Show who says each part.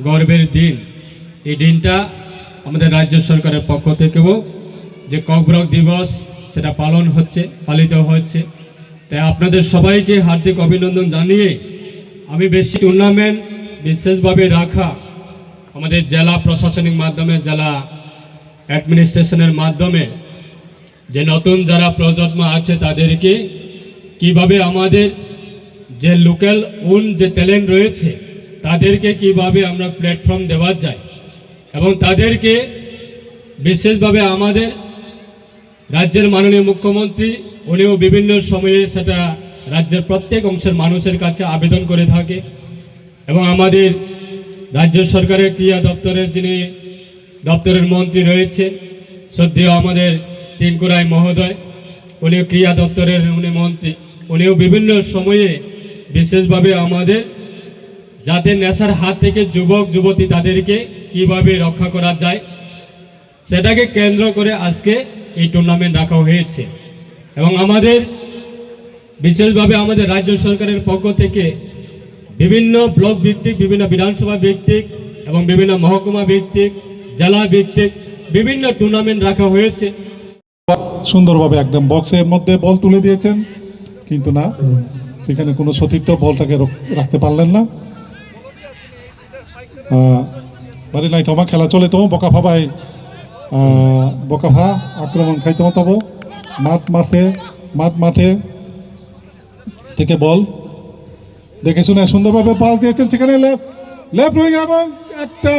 Speaker 1: গর্বের দিন। এই দিনটা আমাদের রাজ্য সরকারের পক্ষ থেকেও যে ককবরক দিবস সেটা পালিত হচ্ছে। তাই আপনাদের সবাইকে হার্দিক অভিনন্দন জানিয়ে আমি বেশি টুর্নামেন্ট বিশেষভাবে রাখা আমাদের জেলা প্রশাসনিক মাধ্যমে, জেলা অ্যাডমিনিস্ট্রেশনের মাধ্যমে যে নতুন যারা প্রজন্ম আছে তাদেরকে কিভাবে আমাদের যে লোকাল যে ট্যালেন্ট রয়েছে তাদেরকে কিভাবে আমরা প্ল্যাটফর্ম দেওয়া যায় এবং তাদেরকে বিশেষভাবে আমাদের রাজ্যের মাননীয় মুখ্যমন্ত্রী উনিও বিভিন্ন সময়ে সেটা রাজ্যের প্রত্যেক অংশের মানুষের কাছে আবেদন করে থাকে এবং আমাদের রাজ্য সরকারের ক্রীড়া দপ্তরের যিনি দপ্তরের মন্ত্রী রয়েছে শ্রদ্ধেয় আমাদের তিনকুরাই মহোদয়, উনিও ক্রীড়া দপ্তরের মন্ত্রী, উনিও বিভিন্ন সময়ে বিশেষভাবে আমাদের যাতে নেশার হাত থেকে যুবক যুবতী তাদেরকে কিভাবে রক্ষা করা যায় সেটাকে কেন্দ্র করে আজকে এই টুর্নামেন্ট রাখা হয়েছে। এবং আমাদের বিশেষভাবে আমাদের রাজ্য সরকারের পক্ষ থেকে বিভিন্ন ব্লক ভিত্তিক, বিভিন্ন বিধানসভা ভিত্তিক এবং বিভিন্ন মহকুমা ভিত্তিক, জেলা ভিত্তিক বিভিন্ন টুর্নামেন্ট রাখা হয়েছে।
Speaker 2: সুন্দরভাবে একদম বক্সের মধ্যে বল তুলে দিয়েছেন, কিন্তু না, সেখানে কোনো সতীর্থ বলটাকে রাখতে পারলেন না। বাড়ি নাই তোমার খেলা চলে তো বকাফা ভাই, বকাফা আক্রমণ খাইতে তব মাঠে থেকে বল দেখে শুনে সুন্দরভাবে পাস দিয়েছেন, সেখানে লেফট উইং এবং একটা